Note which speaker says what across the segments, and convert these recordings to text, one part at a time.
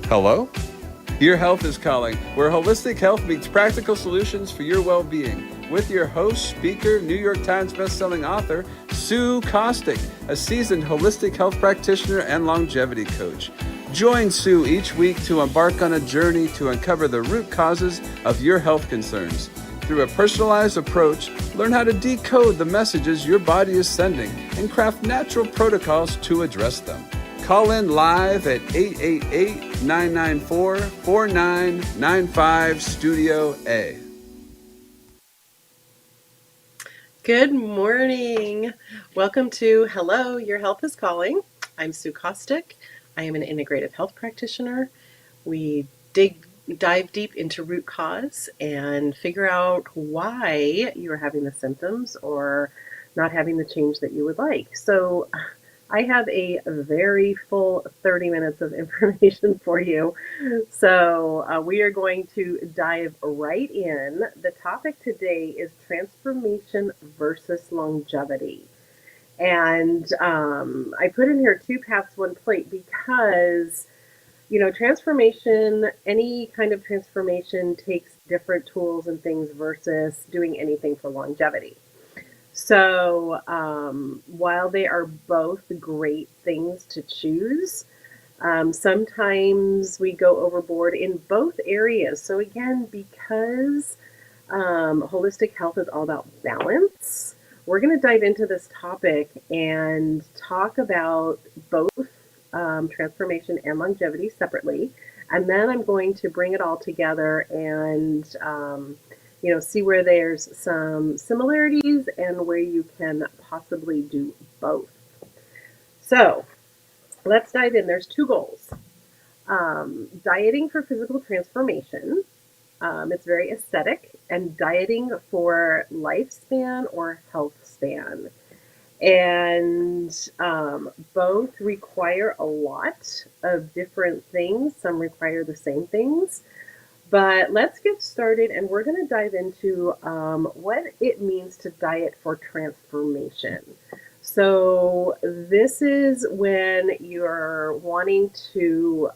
Speaker 1: Hello? Your Health is Calling, where holistic health meets practical solutions for your well being. With your host, speaker, New York Times bestselling author, Sue Kostyk, a seasoned holistic health practitioner and longevity coach. Join Sue each week to embark on a journey to uncover the root causes of your health concerns. Through a personalized approach, learn how to decode the messages your body is sending and craft natural protocols to address them. Call in live at 888-994-4995 Studio A.
Speaker 2: Good morning. Welcome to Hello, Your Health is Calling. I'm Sue Kostyk. I am an integrative health practitioner. We dive deep into root cause and figure out why you're having the symptoms or not having the change that you would like. So I have a very full 30 minutes of information for you. So we are going to dive right in. The topic today is transformation versus longevity. And I put in here two paths, one plate because, transformation, any kind of transformation takes different tools and things versus doing anything for longevity. So while they are both great things to choose, sometimes we go overboard in both areas. So again, because holistic health is all about balance, we're going to dive into this topic and talk about both transformation and longevity separately. And then I'm going to bring it all together and see where there's some similarities and where you can possibly do both. So let's dive in. There's two goals. Dieting for physical transformation. It's very aesthetic, and dieting for lifespan or health span. And both require a lot of different things. Some require the same things. But let's get started, and we're going to dive into what it means to diet for transformation. So this is when you're wanting to,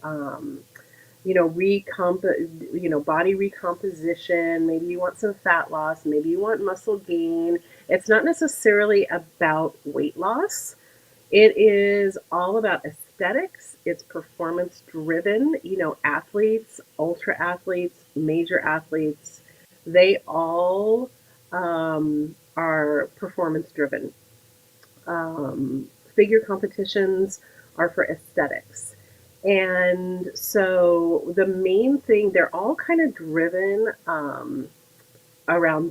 Speaker 2: body recomposition. Maybe you want some fat loss. Maybe you want muscle gain. It's not necessarily about weight loss. It is all about aesthetics. It's performance driven. Athletes, ultra athletes, major athletes, they all are performance driven. Figure competitions are for aesthetics. And so the main thing, they're all kind of driven around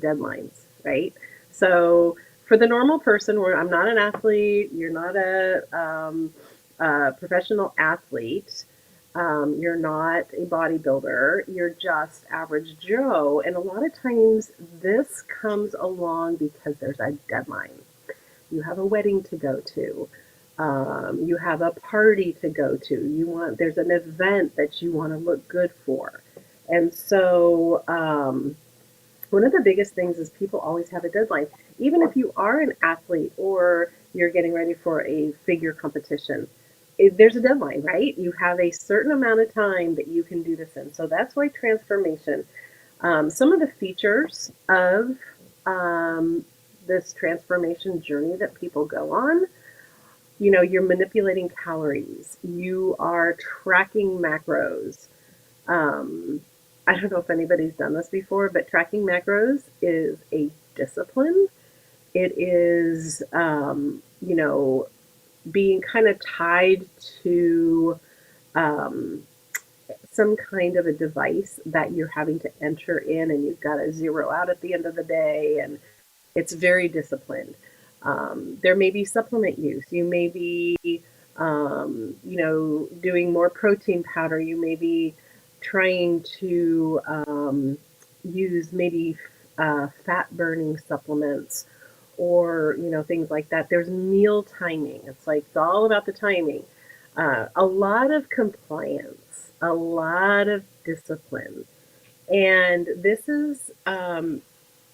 Speaker 2: deadlines, right? So for the normal person, where I'm not an athlete, you're not a professional athlete, you're not a bodybuilder, you're just average Joe. And a lot of times this comes along because there's a deadline. You have a wedding to go to. You have a party to go to. There's an event that you want to look good for. And so one of the biggest things is people always have a deadline. Even if you are an athlete or you're getting ready for a figure competition, there's a deadline, right? You have a certain amount of time that you can do this in. So that's why transformation. Some of the features of this transformation journey that people go on, you're manipulating calories. You are tracking macros. I don't know if anybody's done this before, but tracking macros is a discipline. It is, being kind of tied to some kind of a device that you're having to enter in, and you've got to zero out at the end of the day, and it's very disciplined. There may be supplement use. You may be, doing more protein powder. You may be trying to use maybe fat burning supplements or things like that. There's meal timing. It's all about the timing. A lot of compliance, a lot of discipline, and this is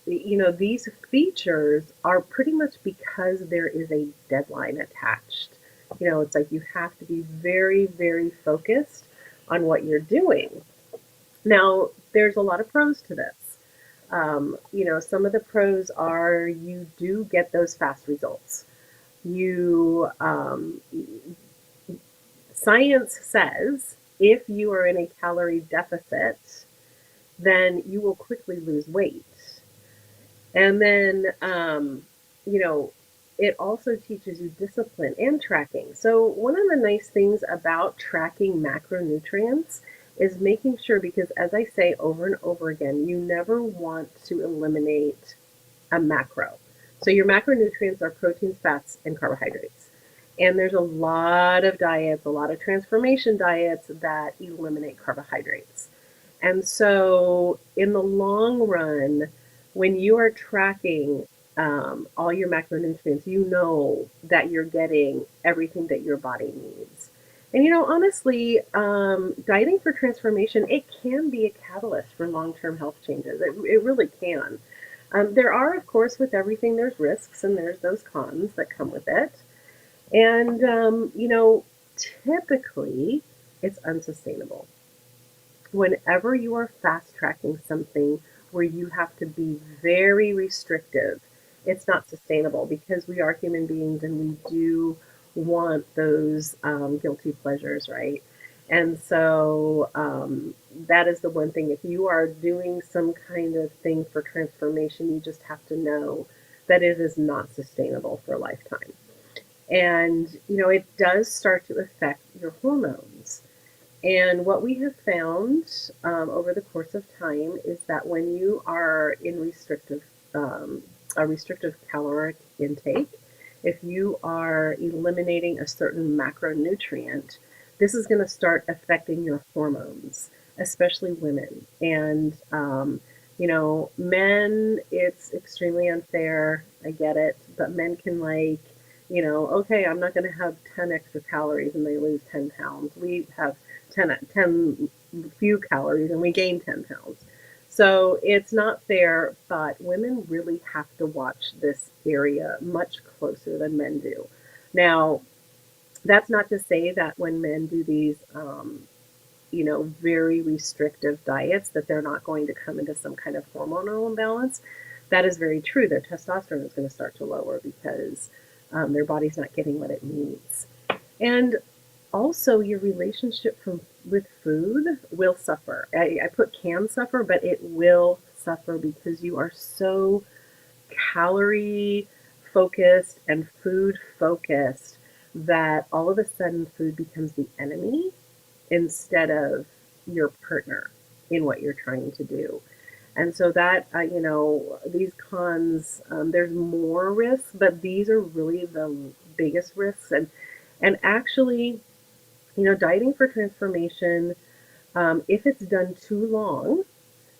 Speaker 2: these features are pretty much because there is a deadline attached. It's like you have to be very, very focused on what you're doing. Now, there's a lot of pros to this. Some of the pros are you do get those fast results. You Science says if you are in a calorie deficit, then you will quickly lose weight. And then, you know, it also teaches you discipline and tracking. So, one of the nice things about tracking macronutrients is making sure, because as I say over and over again, you never want to eliminate a macro. So, your macronutrients are proteins, fats, and carbohydrates. And there's a lot of diets, a lot of transformation diets that eliminate carbohydrates. And so, in the long run, when you are tracking all your macronutrients, you know that you're getting everything that your body needs. And honestly, dieting for transformation, it can be a catalyst for long-term health changes. It really can. There are, of course, with everything, there's risks and there's those cons that come with it. And, typically it's unsustainable. Whenever you are fast tracking something where you have to be very restrictive, it's not sustainable because we are human beings and we do want those guilty pleasures, right? And so that is the one thing. If you are doing some kind of thing for transformation, you just have to know that it is not sustainable for a lifetime. And, it does start to affect your hormones. And what we have found over the course of time is that when you are in a restrictive caloric intake, if you are eliminating a certain macronutrient, this is going to start affecting your hormones, especially women. And, men, it's extremely unfair. I get it. But men can, like, okay, I'm not going to have 10 extra calories and they lose 10 pounds. We have 10 few calories and we gain 10 pounds. So it's not fair, but women really have to watch this area much closer than men do. Now, that's not to say that when men do these, very restrictive diets, that they're not going to come into some kind of hormonal imbalance. That is very true. Their testosterone is going to start to lower because their body's not getting what it needs. And also, your relationship with food will suffer. I put can suffer, but it will suffer because you are so calorie focused and food focused that all of a sudden food becomes the enemy instead of your partner in what you're trying to do. And so that, these cons, there's more risks, but these are really the biggest risks. And actually, dieting for transformation, if it's done too long,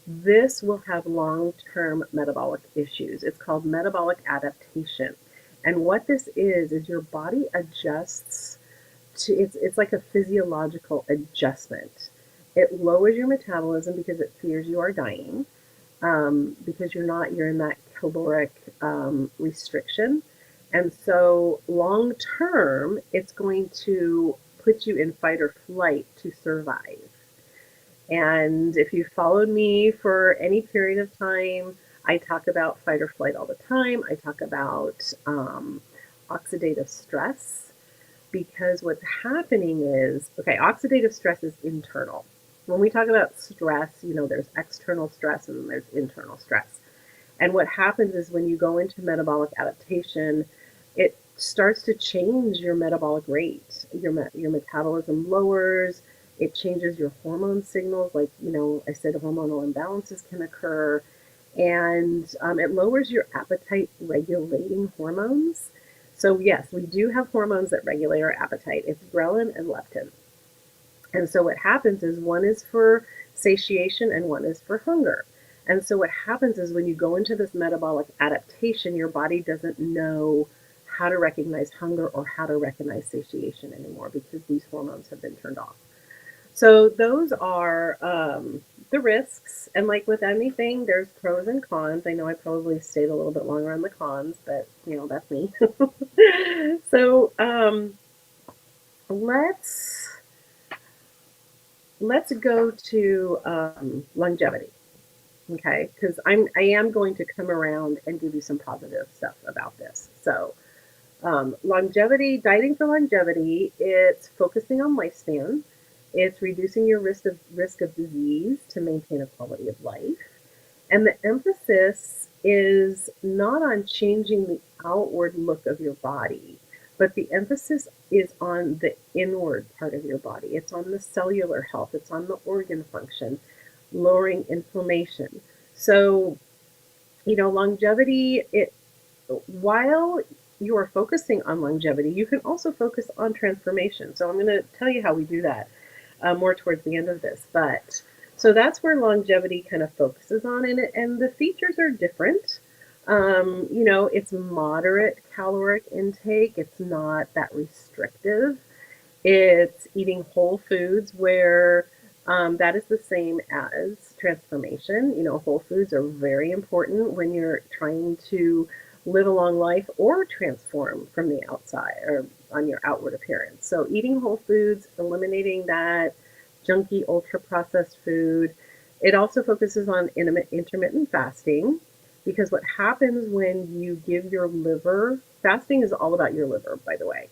Speaker 2: this will have long-term metabolic issues. It's called metabolic adaptation. And what this is your body adjusts to, it's like a physiological adjustment. It lowers your metabolism because it fears you are dying, because you're in that caloric restriction. And so long term, it's going to put you in fight or flight to survive. And if you followed me for any period of time, I talk about fight or flight all the time. I talk about oxidative stress because what's happening is, okay, oxidative stress is internal. When we talk about stress, there's external stress and then there's internal stress. And what happens is when you go into metabolic adaptation, it starts to change your metabolic rate. Your metabolism lowers. It changes your hormone signals. Like, I said, hormonal imbalances can occur. And it lowers your appetite regulating hormones. So, yes, we do have hormones that regulate our appetite. It's ghrelin and leptin. And so what happens is one is for satiation and one is for hunger. And so what happens is when you go into this metabolic adaptation, your body doesn't know how to recognize hunger or how to recognize satiation anymore because these hormones have been turned off. So those are the risks. And like with anything, there's pros and cons. I know I probably stayed a little bit longer on the cons, but that's me. So let's let's go to longevity, okay? Because I am going to come around and give you some positive stuff about this. So, longevity, dieting for longevity, it's focusing on lifespan. It's reducing your risk of disease to maintain a quality of life. And the emphasis is not on changing the outward look of your body, but the emphasis is on the inward part of your body. It's on the cellular health, it's on the organ function, lowering inflammation. So, longevity, while you are focusing on longevity, you can also focus on transformation. So I'm going to tell you how we do that more towards the end of this. But so that's where longevity kind of focuses on in it, and the features are different. It's moderate caloric intake. It's not that restrictive. It's eating whole foods where that is the same as transformation. Whole foods are very important when you're trying to live a long life or transform from the outside or on your outward appearance. So eating whole foods, eliminating that junky, ultra processed food. It also focuses on intermittent fasting, because what happens when you give your liver, fasting is all about your liver, by the way.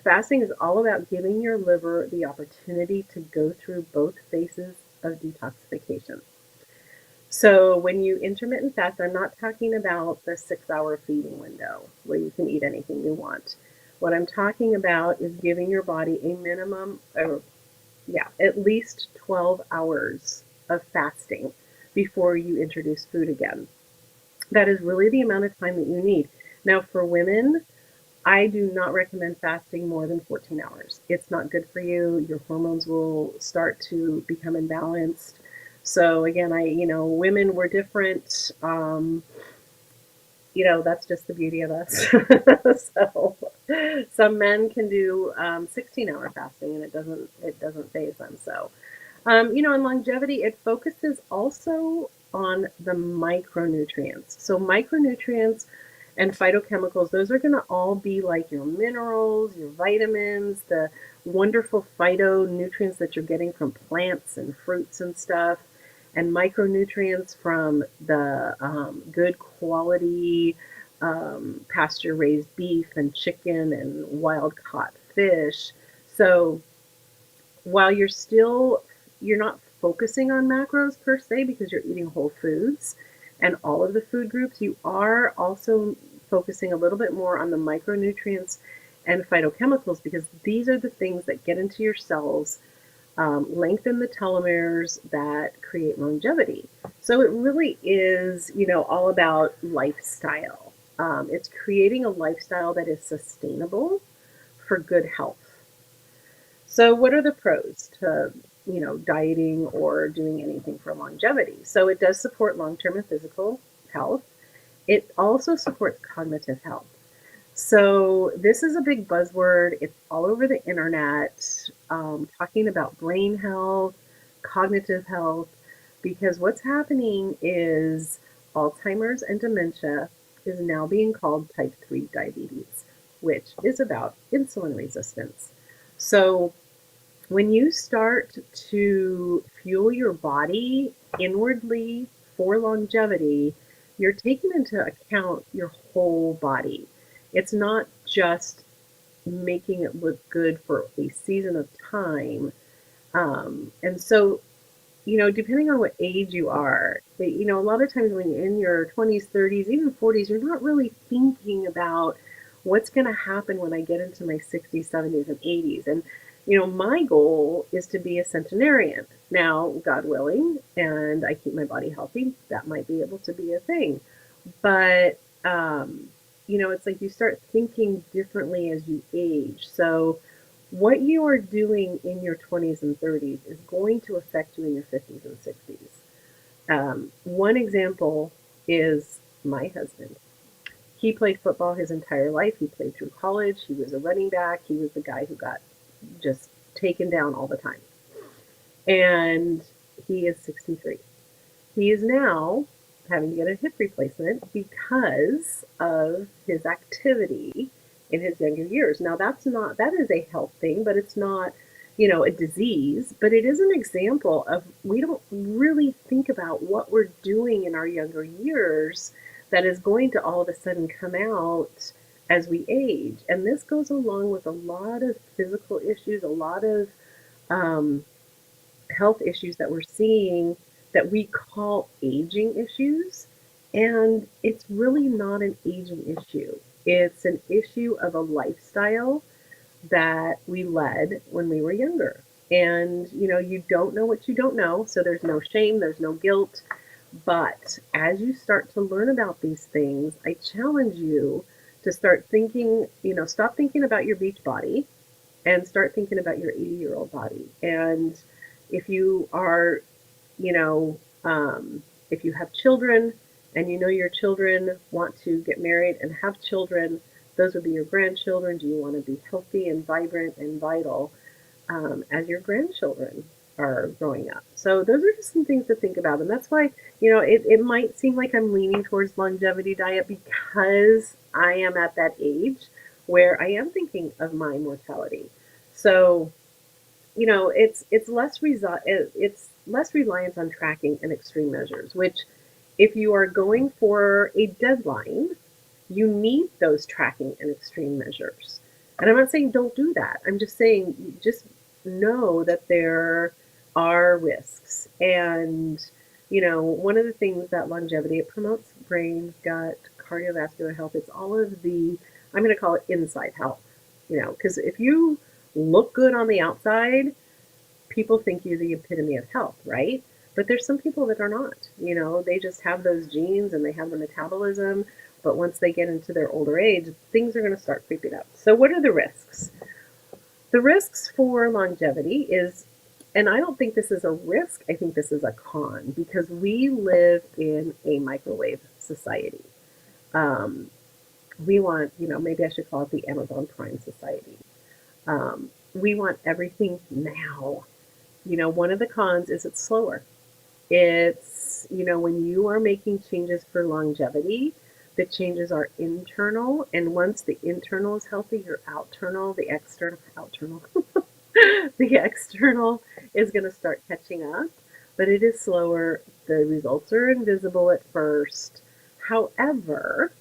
Speaker 2: Fasting is all about giving your liver the opportunity to go through both phases of detoxification. So when you intermittent fast, I'm not talking about the 6-hour feeding window where you can eat anything you want. What I'm talking about is giving your body a minimum, at least 12 hours of fasting before you introduce food again. That is really the amount of time that you need. Now, for women, I do not recommend fasting more than 14 hours. It's not good for you. Your hormones will start to become imbalanced. So again, women were different. That's just the beauty of us. So some men can do 16-hour fasting, and it doesn't phase them. So, in longevity, it focuses also on the micronutrients. So micronutrients and phytochemicals, those are going to all be like your minerals, your vitamins, the wonderful phytonutrients that you're getting from plants and fruits and stuff, and micronutrients from the good quality pasture raised beef and chicken and wild caught fish. So while you're not focusing on macros per se because you're eating whole foods and all of the food groups, you are also focusing a little bit more on the micronutrients and phytochemicals, because these are the things that get into your cells, lengthen the telomeres that create longevity. So it really is, all about lifestyle. It's creating a lifestyle that is sustainable for good health. So what are the pros to, dieting or doing anything for longevity? So it does support long-term and physical health. It also supports cognitive health. So this is a big buzzword. It's all over the internet, talking about brain health, cognitive health, because what's happening is Alzheimer's and dementia is now being called type 3 diabetes, which is about insulin resistance. So when you start to fuel your body inwardly for longevity, you're taking into account your whole body. It's not just making it look good for a season of time. And so, depending on what age you are, a lot of times when you're in your 20s, 30s, even 40s, you're not really thinking about what's going to happen when I get into my 60s, 70s, and 80s. And, my goal is to be a centenarian. Now, God willing, and I keep my body healthy, that might be able to be a thing. But, it's like you start thinking differently as you age. So what you are doing in your 20s and 30s is going to affect you in your 50s and 60s. One example is my husband. He played football his entire life. He played through college. He was a running back. He was the guy who got just taken down all the time. And he is 63. He is now having to get a hip replacement because of his activity in his younger years. Now that is a health thing, but it's not, a disease, but it is an example of we don't really think about what we're doing in our younger years that is going to all of a sudden come out as we age. And this goes along with a lot of physical issues, a lot of um, health issues that we're seeing that we call aging issues. And it's really not an aging issue, it's an issue of a lifestyle that we led when we were younger. And you don't know what you don't know, so there's no shame, there's no guilt. But as you start to learn about these things, I challenge you to start thinking, stop thinking about your beach body and start thinking about your 80-year-old body. And if you are, you know, if you have children and your children want to get married and have children, those would be your grandchildren. Do you want to be healthy and vibrant and vital as your grandchildren are growing up? So those are just some things to think about. And that's why, it might seem like I'm leaning towards longevity diet because I am at that age where I am thinking of my mortality. So, it's less reliance on tracking and extreme measures, which if you are going for a deadline, you need those tracking and extreme measures. And I'm not saying don't do that. I'm just saying just know that there are risks. And, one of the things that longevity, it promotes brain, gut, cardiovascular health. It's all of the, I'm going to call it inside health, because if you look good on the outside, people think you're the epitome of health, right? But there's some people that are not. They just have those genes and they have the metabolism. But once they get into their older age, things are going to start creeping up. So, what are the risks? The risks for longevity is, and I don't think this is a risk, I think this is a con because we live in a microwave society. Um, we want, maybe I should call it the Amazon Prime Society. We want everything now. One of the cons is it's slower. It's, when you are making changes for longevity, the changes are internal. And once the internal is healthy, your the external is going to start catching up. But it is slower. The results are invisible at first. However,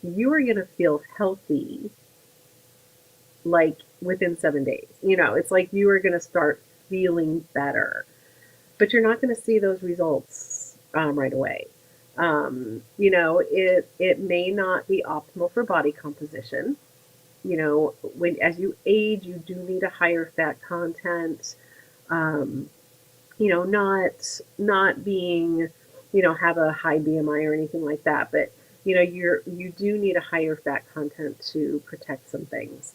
Speaker 2: you are going to feel healthy like within 7 days. It's like you are going to start feeling better, but you're not going to see those results right away. It may not be optimal for body composition. When as you age, you do need a higher fat content. Um, not being, have a high BMI or anything like that, but you do need a higher fat content to protect some things.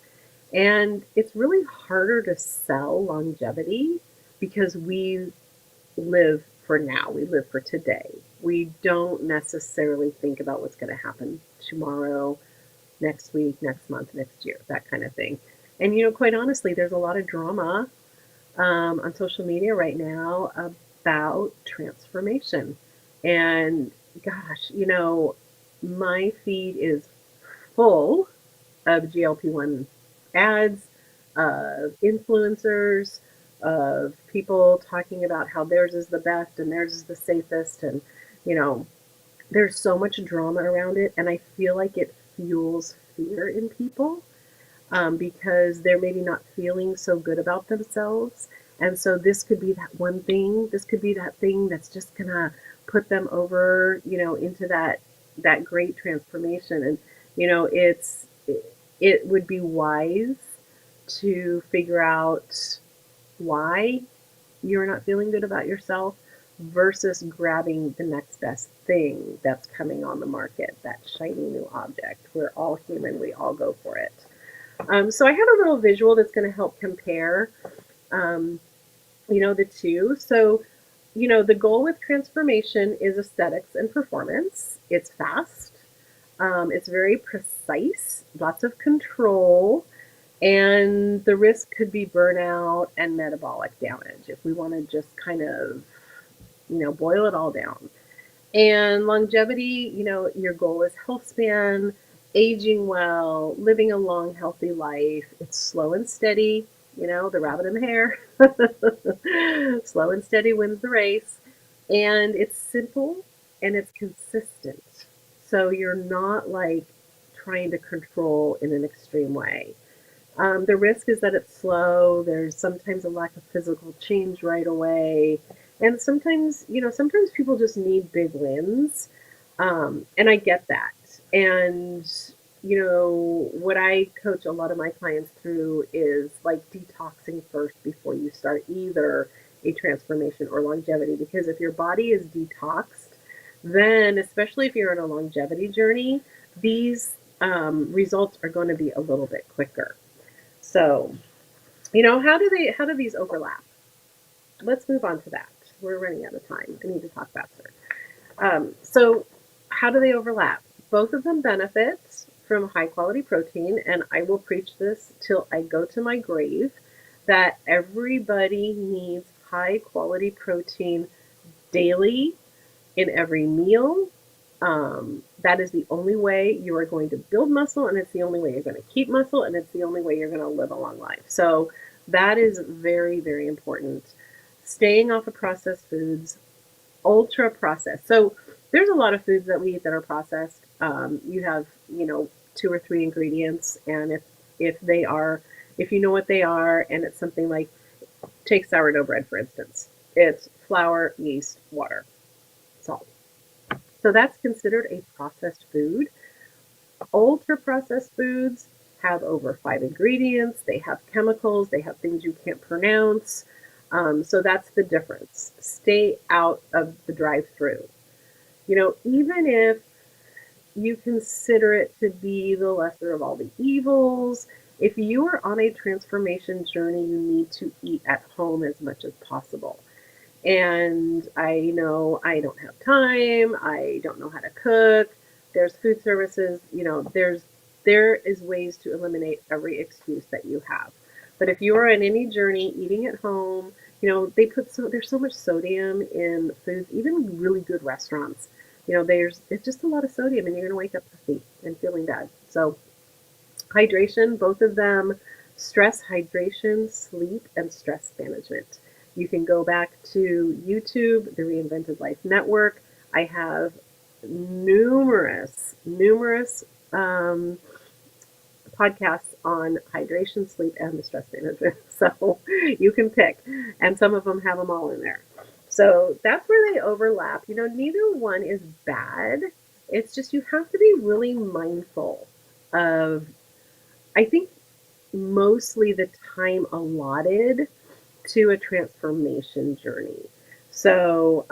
Speaker 2: And it's really harder to sell longevity because we live for now. We live for today. We don't necessarily think about what's going to happen tomorrow, next week, next month, next year, that kind of thing. And, quite honestly, there's a lot of drama on social media right now about transformation. And gosh, my feed is full of GLP-1 ads, of influencers, of people talking about how theirs is the best and theirs is the safest. And, you know, there's so much drama around it. And I feel like it fuels fear in people because they're maybe not feeling so good about themselves. And so this could be that one thing, this could be that thing that's just going to put them over, into that great transformation. And, it would be wise to figure out why you're not feeling good about yourself versus grabbing the next best thing that's coming on the market, that shiny new object. We're all human, we all go for it. So I have a little visual that's going to help compare, um, the two. So, the goal with transformation is aesthetics and performance. It's fast. It's very precise, lots of control, and the risk could be burnout and metabolic damage if we want to just kind of, boil it all down. And longevity, your goal is health span, aging well, living a long, healthy life. It's slow and steady. the rabbit and the hare. Slow and steady wins the race. And it's simple and it's consistent. So you're not like trying to control in an extreme way. The risk is that it's slow. There's sometimes a lack of physical change right away. And sometimes people just need big wins. And I get that. And, what I coach a lot of my clients through is like detoxing first before you start either a transformation or longevity. Because if your body is detoxed, then, especially if you're on a longevity journey, these results are going to be a little bit quicker. So, how do these overlap? Let's move on to that. We're running out of time. I need to talk faster. So, how do they overlap? Both of them benefit from high quality protein, and I will preach this till I go to my grave that everybody needs high quality protein daily in every meal. That is the only way you are going to build muscle, and it's the only way you're going to keep muscle, and it's the only way you're going to live a long life. So, that is very, very important. Staying off of processed foods, ultra processed. So there's a lot of foods that we eat that are processed. You have, two or three ingredients, and if you know what they are, and it's something like, take sourdough bread for instance, it's flour, yeast, water, salt. So that's considered a processed food. Ultra processed foods have over 5 ingredients. They have chemicals. They have things you can't pronounce. So that's the difference. Stay out of the drive-through. Even if you consider it to be the lesser of all the evils, if you are on a transformation journey, you need to eat at home as much as possible. And I know I don't have time. I don't know how to cook. There's food services. There is ways to eliminate every excuse that you have. But if you are on any journey, eating at home, there's so much sodium in foods, even really good restaurants. It's just a lot of sodium, and you're gonna wake up puffy and feeling bad. So hydration, both of them, stress, hydration, sleep, and stress management. You can go back to YouTube, the Reinvented Life Network. I have numerous podcasts on hydration, sleep, and the stress management. So you can pick, and some of them have them all in there. So that's where they overlap. Neither one is bad. It's just you have to be really mindful of, I think, mostly the time allotted to a transformation journey. So,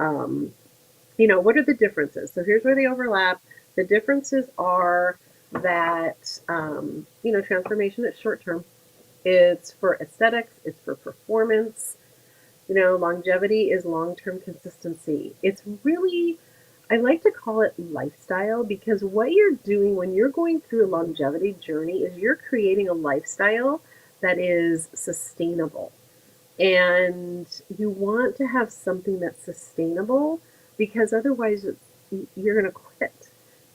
Speaker 2: what are the differences? So here's where they overlap. The differences are that, transformation is short term. It's for aesthetics. It's for performance. Longevity is long-term consistency. It's really, I like to call it lifestyle, because what you're doing when you're going through a longevity journey is you're creating a lifestyle that is sustainable. And you want to have something that's sustainable, because otherwise you're going to quit.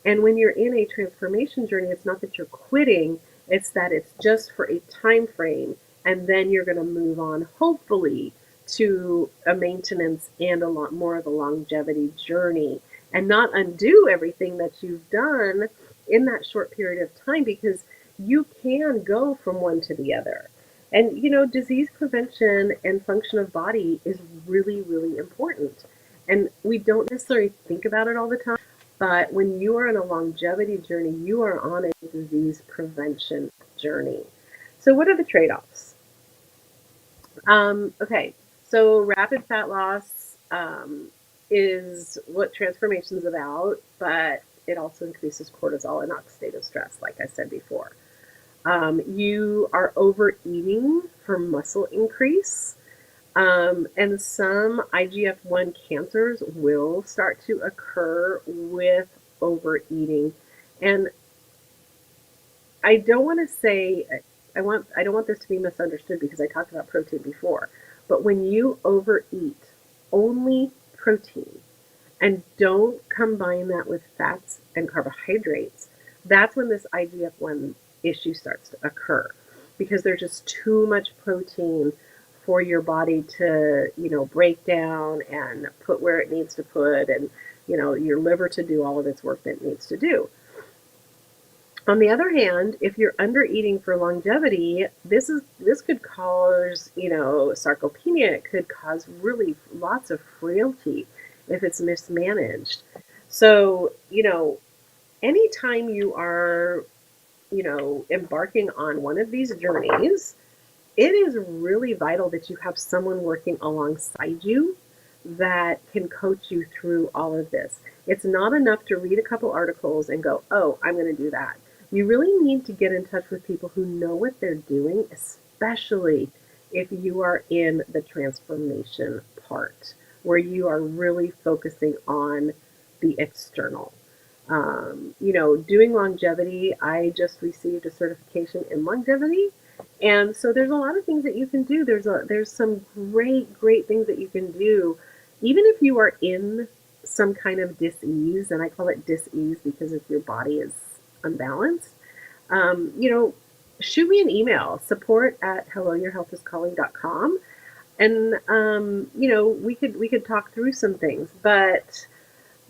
Speaker 2: And when you're in a transformation journey, it's not that you're quitting, it's that it's just for a time frame, and then you're going to move on, hopefully, to a maintenance and a lot more of a longevity journey, and not undo everything that you've done in that short period of time, because you can go from one to the other. And, disease prevention and function of body is really, really important. And we don't necessarily think about it all the time, but when you are on a longevity journey, you are on a disease prevention journey. So what are the trade-offs? Okay, so rapid fat loss is what transformation is about, but it also increases cortisol and oxidative stress, like I said before. You are overeating for muscle increase, and some IGF-1 cancers will start to occur with overeating. And I don't want to say I don't want this to be misunderstood, because I talked about protein before. But when you overeat only protein and don't combine that with fats and carbohydrates, that's when this IGF-1 issue starts to occur. because there's just too much protein for your body to, break down and put where it needs to put, and, your liver to do all of its work that it needs to do. On the other hand, if you're under eating for longevity, this could cause, sarcopenia. It could cause really lots of frailty if it's mismanaged. So, anytime you are, embarking on one of these journeys, it is really vital that you have someone working alongside you that can coach you through all of this. It's not enough to read a couple articles and go, oh, I'm going to do that. You really need to get in touch with people who know what they're doing, especially if you are in the transformation part, where you are really focusing on the external. Doing longevity, I just received a certification in longevity, and so there's a lot of things that you can do. There's some great things that you can do, even if you are in some kind of dis-ease, and I call it dis-ease because if your body is unbalanced, um, you know, shoot me an email, support@helloyourhealthiscalling.com, and we could talk through some things, but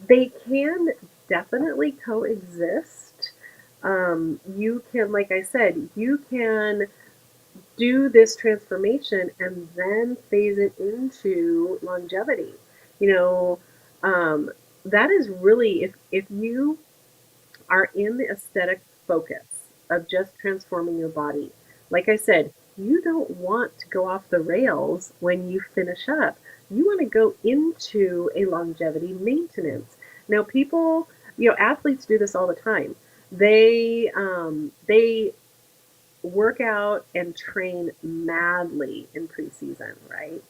Speaker 2: they can definitely coexist. You can, like I said, you can do this transformation and then phase it into longevity. You know, um, that is really, if you are in the aesthetic focus of just transforming your body, like I said, you don't want to go off the rails when you finish up. You want to go into a longevity maintenance. Now, people, athletes do this all the time. They work out and train madly in preseason, right?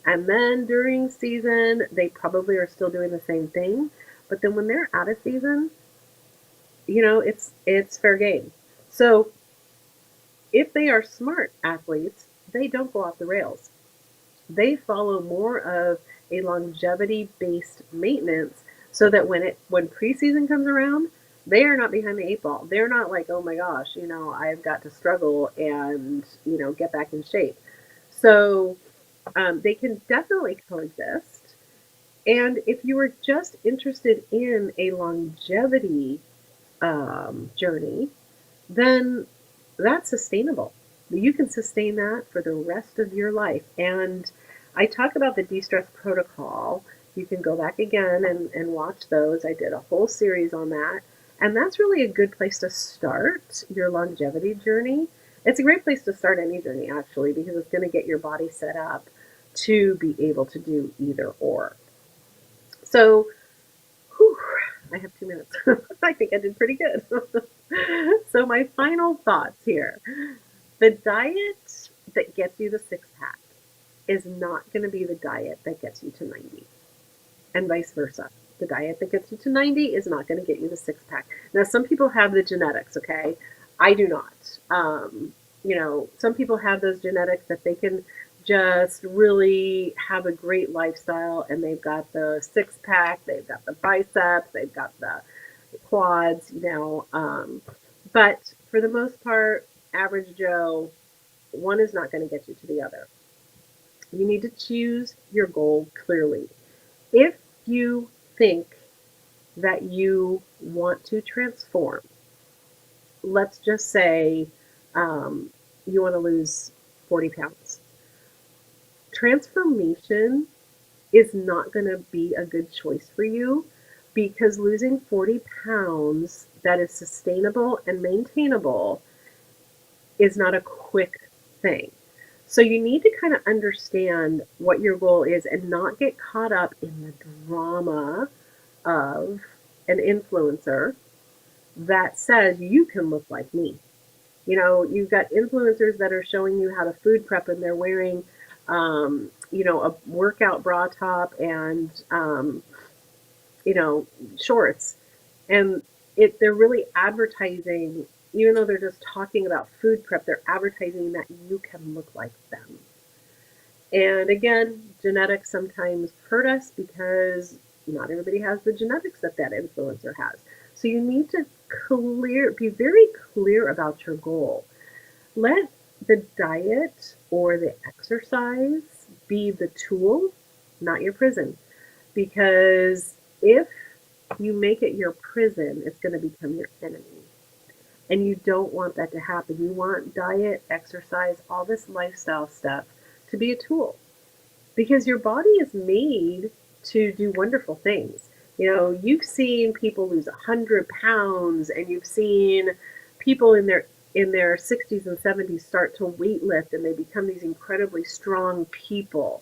Speaker 2: And then during season, they probably are still doing the same thing. But then when they're out of season, it's fair game. So if they are smart athletes, they don't go off the rails. They follow more of a longevity based maintenance so that when preseason comes around, they are not behind the eight ball. They're not like, oh my gosh, I've got to struggle and get back in shape. So they can definitely coexist. And if you are just interested in a longevity journey, then that's sustainable. You can sustain that for the rest of your life. And I talk about the de-stress protocol. You can go back again and watch those. I did a whole series on that. And that's really a good place to start your longevity journey. It's a great place to start any journey, actually, because it's going to get your body set up to be able to do either or. So, whew, I have 2 minutes. I think I did pretty good. So my final thoughts here. The diet that gets you the six pack is not going to be the diet that gets you to 90, and vice versa. The diet that gets you to 90 is not going to get you the six pack. Now, some people have the genetics, okay? I do not. Some people have those genetics that they can just really have a great lifestyle, and they've got the six pack, they've got the biceps, they've got the quads, but for the most part, average Joe, one is not going to get you to the other. You need to choose your goal clearly. If you think that you want to transform, let's just say you want to lose 40 pounds. Transformation is not going to be a good choice for you because losing 40 pounds that is sustainable and maintainable is not a quick thing. So you need to kind of understand what your goal is and not get caught up in the drama of an influencer that says you can look like me. You've got influencers that are showing you how to food prep and they're wearing, a workout bra top and, shorts. And they're really advertising, even though they're just talking about food prep, they're advertising that you can look like them. And again, genetics sometimes hurt us because not everybody has the genetics that influencer has. So you need to be very clear about your goal. Let the diet or the exercise be the tool, not your prison. Because if you make it your prison, it's going to become your enemy. And you don't want that to happen. You want diet, exercise, all this lifestyle stuff to be a tool because your body is made to do wonderful things. You know, you've seen people lose 100 pounds, and you've seen people in their 60s and 70s start to weightlift, and they become these incredibly strong people.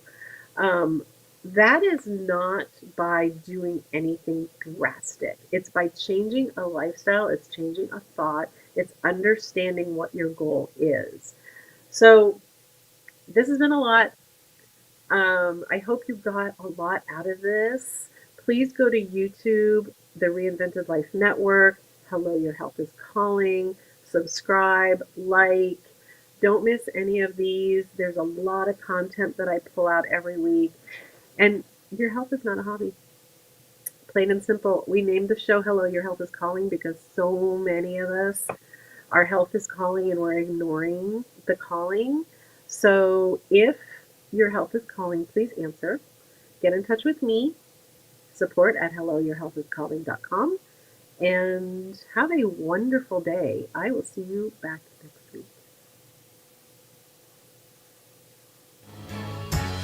Speaker 2: Um, that is not by doing anything drastic. It's by changing a lifestyle, it's changing a thought, it's understanding what your goal is. So, this has been a lot. I hope you got a lot out of this. Please go to YouTube, the Reinvented Life Network. Hello, Your Health is Calling. Subscribe, like. Don't miss any of these. There's a lot of content that I pull out every week. And your health is not a hobby. Plain and simple. We named the show Hello, Your Health is Calling because so many of us, our health is calling and we're ignoring the calling. So if your health is calling, please answer. Get in touch with me, support at helloyourhealthiscalling.com, and have a wonderful day. I will see you back next week.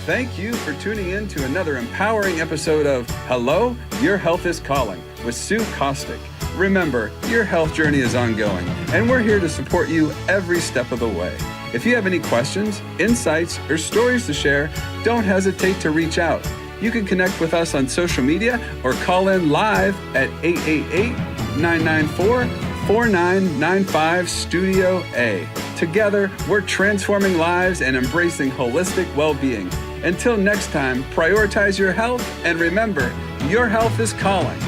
Speaker 1: Thank you for tuning in to another empowering episode of Hello, Your Health is Calling with Sue Kostyk. Remember, your health journey is ongoing, and we're here to support you every step of the way. If you have any questions, insights, or stories to share, don't hesitate to reach out. You can connect with us on social media or call in live at 888-994-4995 Studio A. Together, we're transforming lives and embracing holistic well-being. Until next time, prioritize your health and remember, your health is calling.